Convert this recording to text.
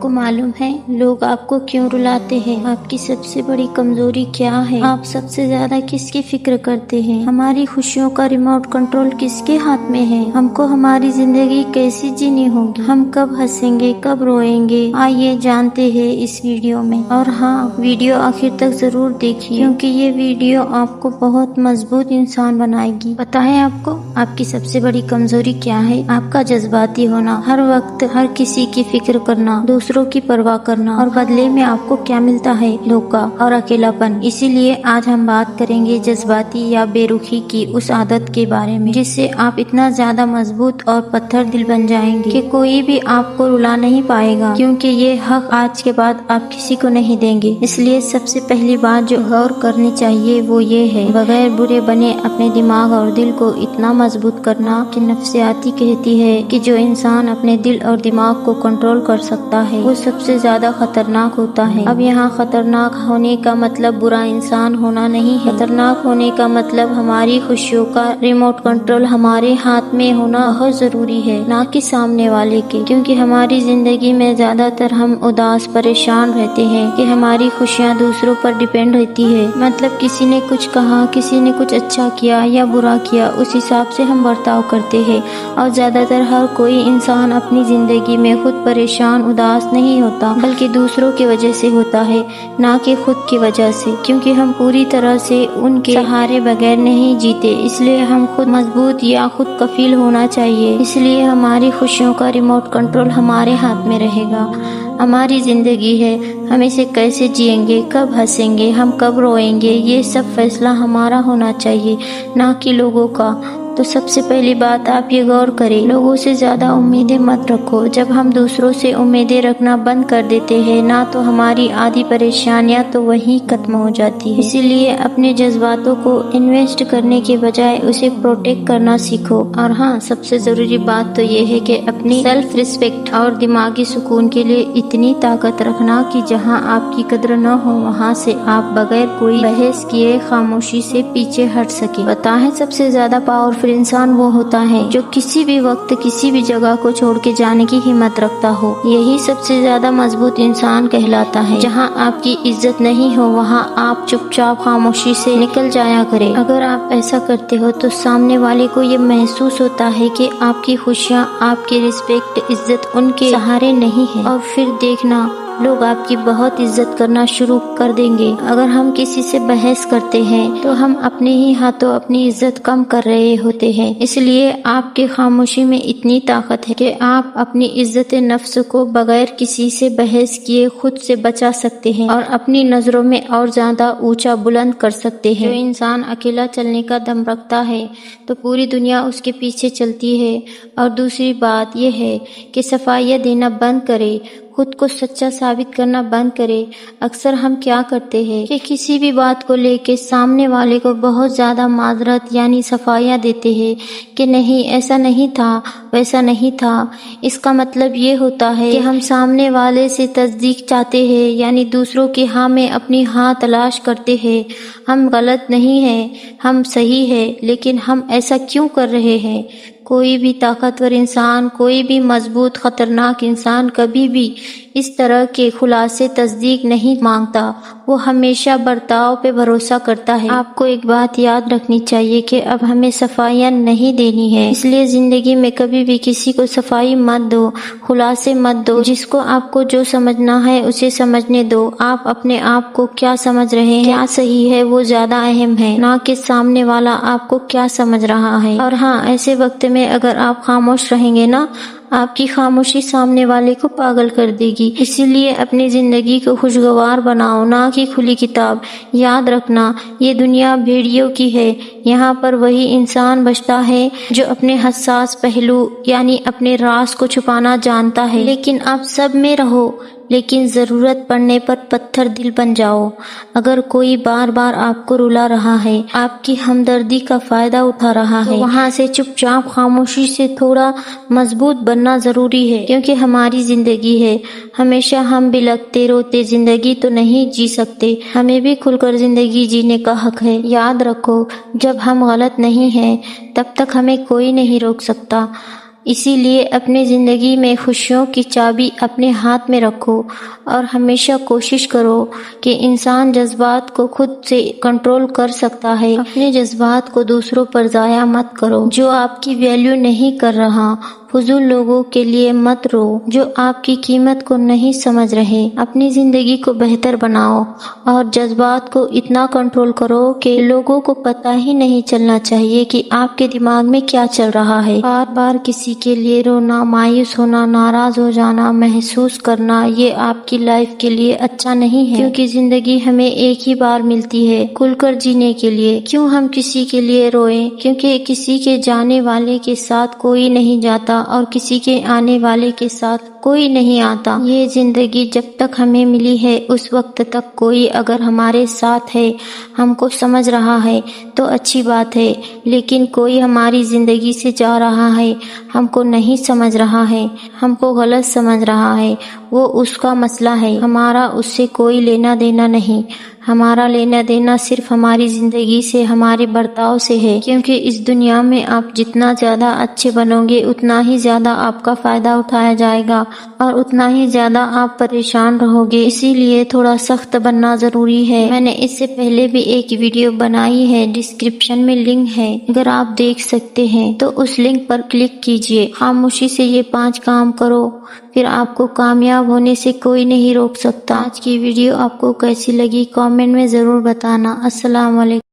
आपको मालूम है लोग आपको क्यों रुलाते हैं? आपकी सबसे बड़ी कमजोरी क्या है? आप सबसे ज्यादा किसकी फिक्र करते हैं? हमारी खुशियों का रिमोट कंट्रोल किसके हाथ में है? हमको हमारी जिंदगी कैसी जीनी होगी? हम कब हंसेंगे, कब रोएंगे? आइए जानते हैं इस वीडियो में। और हाँ, वीडियो आखिर तक जरूर देखिए क्योंकि ये वीडियो आपको बहुत मजबूत इंसान बनाएगी। पता है आपको आपकी सबसे बड़ी कमजोरी क्या है? आपका जज्बाती होना, हर वक्त हर किसी की फिक्र करना, दूसरों की परवाह करना, और बदले में आपको क्या मिलता है? धोखा और अकेलापन। इसीलिए आज हम बात करेंगे जज्बाती या बेरुखी की उस आदत के बारे में जिससे आप इतना ज्यादा मजबूत और पत्थर दिल बन जाएंगे कि कोई भी आपको रुला नहीं पाएगा, क्योंकि ये हक आज के बाद आप किसी को नहीं देंगे। इसलिए सबसे पहली बात जो गौर करनी चाहिए वो ये है, बगैर बुरे बने अपने दिमाग और दिल को इतना मजबूत करना कि नफ्सियाती कहती है कि जो इंसान अपने दिल और दिमाग को कंट्रोल कर सकता है वो सबसे ज्यादा खतरनाक होता है। अब यहाँ खतरनाक होने का मतलब बुरा इंसान होना नहीं है। खतरनाक होने का मतलब हमारी खुशियों का रिमोट कंट्रोल हमारे हाथ में होना बहुत जरूरी है, ना कि सामने वाले के। क्योंकि हमारी जिंदगी में ज्यादातर हम उदास परेशान रहते हैं कि हमारी खुशियाँ दूसरों पर डिपेंड रहती है। मतलब किसी ने कुछ कहा, किसी ने कुछ अच्छा किया या बुरा किया, उस हिसाब से हम बर्ताव करते हैं। और ज्यादातर हर कोई इंसान अपनी जिंदगी में खुद परेशान उदास नहीं होता, बल्कि दूसरों की वजह से होता है, ना कि खुद की वजह से। क्योंकि हम पूरी तरह से उनके सहारे बगैर नहीं जीते, इसलिए हम खुद मजबूत या खुद कफील होना चाहिए। इसलिए हमारी खुशियों का रिमोट कंट्रोल हमारे हाथ में रहेगा। हमारी जिंदगी है, हम इसे कैसे जिएंगे, कब हंसेंगे, हम कब रोएंगे, ये सब फैसला हमारा होना चाहिए, ना कि लोगों का। तो सबसे पहली बात आप ये गौर करें, लोगों से ज्यादा उम्मीदें मत रखो। जब हम दूसरों से उम्मीदें रखना बंद कर देते हैं ना, तो हमारी आधी परेशानियां तो वहीं खत्म हो जाती है। इसीलिए अपने जज्बातों को इन्वेस्ट करने के बजाय उसे प्रोटेक्ट करना सीखो। और हाँ, सबसे जरूरी बात तो ये है कि अपनी सेल्फ रिस्पेक्ट और दिमागी सुकून के लिए इतनी ताकत रखना कि जहाँ आपकी कद्र न हो वहाँ से आप बगैर कोई बहस किए खामोशी से पीछे हट सके। पता है सबसे ज्यादा पावरफुल इंसान वो होता है जो किसी भी वक्त किसी भी जगह को छोड़ के जाने की हिम्मत रखता हो। यही सबसे ज्यादा मजबूत इंसान कहलाता है। जहाँ आपकी इज्जत नहीं हो वहाँ आप चुपचाप खामोशी से निकल जाया करें। अगर आप ऐसा करते हो तो सामने वाले को ये महसूस होता है कि आपकी खुशियाँ, आपकी रिस्पेक्ट, इज्जत उनके सहारे नहीं है, और फिर देखना लोग आपकी बहुत इज्जत करना शुरू कर देंगे। अगर हम किसी से बहस करते हैं तो हम अपने ही हाथों अपनी इज्जत कम कर रहे होते हैं। इसलिए आपके खामोशी में इतनी ताकत है कि आप अपनी इज्जत नफ्स को बगैर किसी से बहस किए खुद से बचा सकते हैं और अपनी नजरों में और ज्यादा ऊंचा बुलंद कर सकते हैं। जो इंसान अकेला चलने का दम रखता है तो पूरी दुनिया उसके पीछे चलती है। और दूसरी बात यह है कि सफाइयाँ देना बंद करे, खुद को सच्चा साबित करना बंद करे। अक्सर हम क्या करते हैं कि किसी भी बात को लेके सामने वाले को बहुत ज्यादा माजरत यानी सफाइयाँ देते हैं कि नहीं ऐसा नहीं था, वैसा नहीं था। इसका मतलब ये होता है कि हम सामने वाले से तस्दीक चाहते हैं, यानी दूसरों की हाँ में अपनी हाँ तलाश करते हैं। हम गलत नहीं हैं, हम सही है, लेकिन हम ऐसा क्यों कर रहे हैं? कोई भी ताकतवर इंसान, कोई भी मजबूत खतरनाक इंसान कभी भी इस तरह के खुलासे तस्दीक नहीं मांगता। वो हमेशा बर्ताव पे भरोसा करता है। आपको एक बात याद रखनी चाहिए कि अब हमें सफाइयाँ नहीं देनी है। इसलिए जिंदगी में कभी भी किसी को सफाई मत दो, खुलासे मत दो। जिसको आपको जो समझना है उसे समझने दो। आप अपने आप को क्या समझ रहे हैं, क्या सही है, वो ज्यादा अहम है, ना कि सामने वाला आपको क्या समझ रहा है। और हाँ, ऐसे वक्त में अगर आप खामोश रहेंगे ना, आपकी खामोशी सामने वाले को पागल कर देगी। इसीलिए अपनी जिंदगी को खुशगवार बनाओ, ना कि खुली किताब। याद रखना, ये दुनिया भेड़ियों की है। यहाँ पर वही इंसान बचता है जो अपने हसास पहलू यानी अपने राज को छुपाना जानता है। लेकिन आप सब में रहो, लेकिन जरूरत पड़ने पर पत्थर दिल बन जाओ। अगर कोई बार बार आपको रुला रहा है, आपकी हमदर्दी का फायदा उठा रहा है, तो वहाँ से चुपचाप खामोशी से थोड़ा मजबूत बनना जरूरी है। क्योंकि हमारी जिंदगी है, हमेशा हम बिलखते रोते जिंदगी तो नहीं जी सकते। हमें भी खुलकर जिंदगी जीने का हक है। याद रखो, जब हम गलत नहीं हैं तब तक हमें कोई नहीं रोक सकता। اسی لیے اپنی زندگی میں خوشیوں کی چابی اپنے ہاتھ میں رکھو اور ہمیشہ کوشش کرو کہ انسان جذبات کو خود سے کنٹرول کر سکتا ہے۔ اپنے جذبات کو دوسروں پر ضائع مت کرو۔ جو آپ کی ویلیو نہیں کر رہا، فضول لوگوں کے لیے مت رو جو آپ کی قیمت کو نہیں سمجھ رہے۔ اپنی زندگی کو بہتر بناؤ اور جذبات کو اتنا کنٹرول کرو کہ لوگوں کو پتہ ہی نہیں چلنا چاہیے کہ آپ کے دماغ میں کیا چل رہا ہے۔ بار بار کسی کے لیے رونا، مایوس ہونا، ناراض ہو جانا محسوس کرنا، یہ آپ کی لائف کے لیے اچھا نہیں ہے، کیونکہ زندگی ہمیں ایک ہی بار ملتی ہے کھل کر جینے کے لیے۔ کیوں ہم کسی کے لیے روئیں؟ کیونکہ کسی کے جانے والے کے ساتھ کوئی نہیں جاتا اور کسی کے آنے والے کے ساتھ کوئی نہیں آتا۔ یہ زندگی جب تک ہمیں ملی ہے اس وقت تک کوئی اگر ہمارے ساتھ ہے، ہم کو سمجھ رہا ہے تو اچھی بات ہے، لیکن کوئی ہماری زندگی سے جا رہا ہے، ہم کو نہیں سمجھ رہا ہے، ہم کو غلط سمجھ رہا ہے، وہ اس کا مسئلہ ہے، ہمارا اس سے کوئی لینا دینا نہیں۔ ہمارا لینا دینا صرف ہماری زندگی سے، ہمارے برتاؤ سے ہے، کیونکہ اس دنیا میں آپ جتنا زیادہ اچھے بنو گے اتنا ہی زیادہ آپ کا فائدہ اٹھایا جائے گا اور اتنا ہی زیادہ آپ پریشان رہو گے۔ اسی لیے تھوڑا سخت بننا ضروری ہے۔ میں نے اس سے پہلے بھی ایک ویڈیو بنائی ہے، ڈسکرپشن میں لنک ہے، اگر آپ دیکھ سکتے ہیں تو اس لنک پر کلک کیجئے۔ خاموشی سے یہ 5 کام کرو، پھر آپ کو کامیاب ہونے سے کوئی نہیں روک سکتا۔ آج کی ویڈیو آپ کو کیسی لگی کامنٹ میں ضرور بتانا۔ السلام علیکم۔